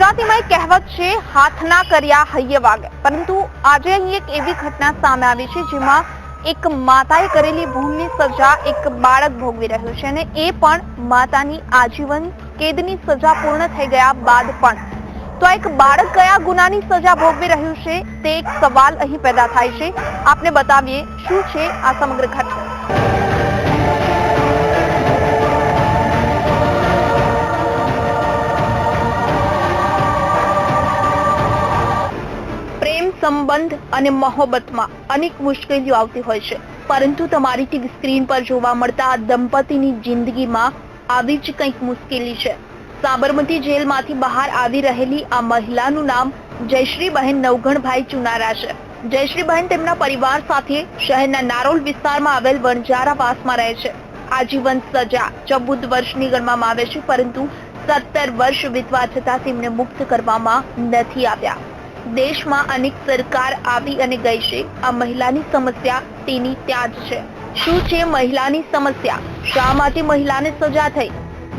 ગુજરાતીમાં એક કહેવત છે, હાથના કર્યા હૈયે વાગે. પરંતુ આજે અહીં એક એવી ઘટના સામે આવી છે જેમાં એક માતાએ કરેલી ભૂલની સજા એક બાળક ભોગવી રહ્યું છે, અને એ પણ માતાની આજીવન કેદની સજા પૂર્ણ થઈ ગયા બાદ પણ. તો એક બાળક કયા ગુનાની સજા ભોગવી રહ્યું છે તે એક સવાલ અહીં પેદા થાય છે. આપને બતાવીએ શું છે આ સમગ્ર ઘટના. સંબંધ અને મોહબ્બતમાં અનેક મુશ્કેલીઓ આવતી હોય છે, પરંતુ તમારી ટીવી સ્ક્રીન પર જોવા મળતા આ દંપતીની જિંદગીમાં આવી જ કંઈક મુશ્કેલી છે. સાબરમતી જેલમાંથી બહાર આવી રહેલી આ મહિલાનું નામ જયશ્રીબહેન નવઘણભાઈ ચુનારા છે. જયશ્રીબહેન તેમના પરિવાર સાથે શહેરના નારોલ વિસ્તારમાં આવેલ વણજારાવાસમાં રહે છે. આજીવન સજા 14 વર્ષની ગણવામાં આવે છે, પરંતુ 17 વર્ષ વીતવા છતાં તેમને મુક્ત કરવામાં નથી આવ્યા. દેશમાં અનેક સરકાર આવી અને ગઈ છે. આ મહિલાની સમસ્યા તેની ત્યાં જ છે. શું છે મહિલાની સમસ્યા? શા માટે મહિલાને સજા થઈ?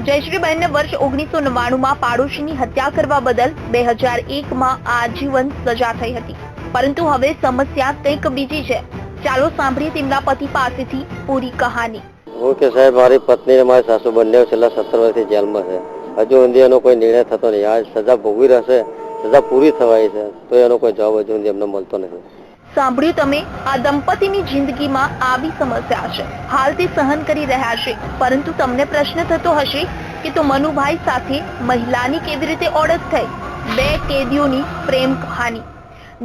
જયશ્રીબહેનને વર્ષ 1999માં પાડોશીની હત્યા કરવા બદલ 2001માં આજીવન સજા થઈ હતી, પરંતુ હવે સમસ્યા કંઈક બીજી છે. ચાલો સાંભળીએ તેમના પતિ પાસેથી પૂરી કહાની. ઓકે સાહેબ, મારી પત્ની અને મારી સાસુ બંને છેલ્લા 17 વર્ષથી જેલમાં છે. હજુ સુધી એનો કોઈ નિર્ણય થતો નહીં. આ સજા ભોગવી રહેશે, સજા પૂરી થવાય છે, તો એનો કોઈ જવાબ હજુ સુધી એમને મળતો નથી. સાંભળ્યું તમે? આ દંપતીની જિંદગીમાં આવી સમસ્યા છે. હાલ તે સહન કરી રહ્યા છે, પરંતુ તમને પ્રશ્ન થતો હશે કે તો મનુભાઈ સાથે મહિલાની કેવી રીતે ઓળખ થઈ? બે કેદીઓની પ્રેમ કહાની.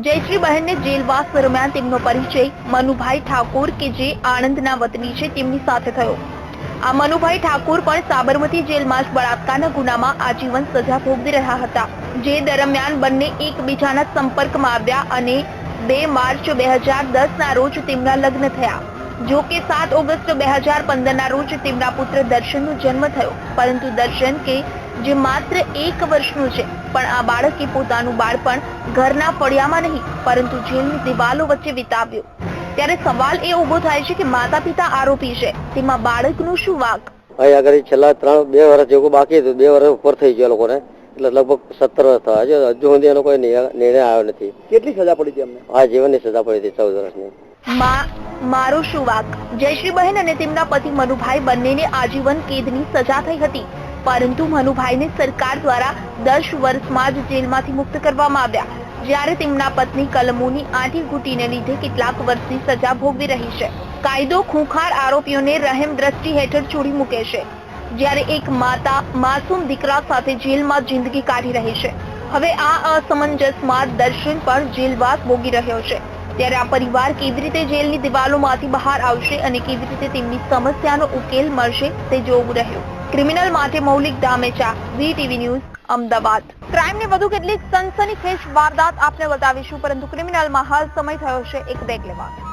જયશ્રીબહેનને જેલવાસ દરમિયાન તેમનો પરિચય મનુભાઈ ઠાકોર, કે જે આણંદના વતની છે, તેમની સાથે થયો. આ મનુભાઈ ઠાકોર પણ સાબરમતી જેલમાં જ બળાત્કારના ગુનામાં આજીવન સજા ભોગવી રહ્યા હતા. જે દરમિયાન બંને એકબીજાના સંપર્કમાં આવ્યા અને 2 માર્ચ 2010 ના રોજ તેમના લગ્ન થયા. જો કે 7 ઓગસ્ટ 2015 ના રોજ તેમના પુત્ર દર્શનનો જન્મ થયો, પરંતુ દર્શન કે જે માત્ર 1 વર્ષનું છે, પણ આ બાળકે પોતાનું બાળપણ ઘરના ફળિયામાં નહીં પરંતુ જેલની દિવાલો વચ્ચે વિતાવ્યું. ત્યારે સવાલ એ ઉભો થાય છે કે માતા પિતા આરોપી છે, તેમાં બાળકનું શું વાંક? અહીં આગળ છેલ્લા 2 વર્ષ જેવું બાકી હતું. 2 વર્ષ ઉપર થઈ ગયા લોકોને, એટલે લગભગ 17 વર્ષ થયા. હજુ સુધી એનો કોઈ નિર્ણય આવ્યો નથી. કેટલી સજા પડી હતી એમને? આ જીવનની સજા પડી હતી 14 વર્ષની. મારો શું વાંક? જયશ્રીબહેન અને તેમના પતિ મનુભાઈ બંનેને આજીવન કેદની સજા થઈ હતી, પરંતુ મનુભાઈને સરકાર દ્વારા 10 વર્ષમાં જ જેલમાંથી મુક્ત કરવામાં આવ્યા, જ્યારે તેમના પત્ની કલમોની આંટી ઘૂંટીને લીધે કેટલાક વર્ષની સજા ભોગવી રહી છે. કાયદો ખૂંખાર આરોપીઓને રહેમ દ્રષ્ટિ હેઠળ છોડી મૂકે છે, જ્યારે એક માતા માસૂમ દીકરા સાથે જેલમાં જિંદગી કાઢી રહી છે. હવે આ અસમંજસમાં દર્શન પણ જેલવાસ ભોગી રહ્યો છે. ત્યારે આ પરિવાર કેવી રીતે જેલની દિવાલોમાંથી બહાર આવશે અને કેવી રીતે તેમની સમસ્યાનો ઉકેલ મળશે તે જોવું રહ્યું. ક્રિમિનલ માટે મૌલિક ધામેચા, VTV ન્યૂઝ, અમદાવાદ. ક્રાઇમની વધુ કેટલીક સનસનીખેજ વારદાત આપને બતાવીશું, પરંતુ ક્રિમિનલમાં હાલ સમય થયો છે એક બ્રેક લેવાનો.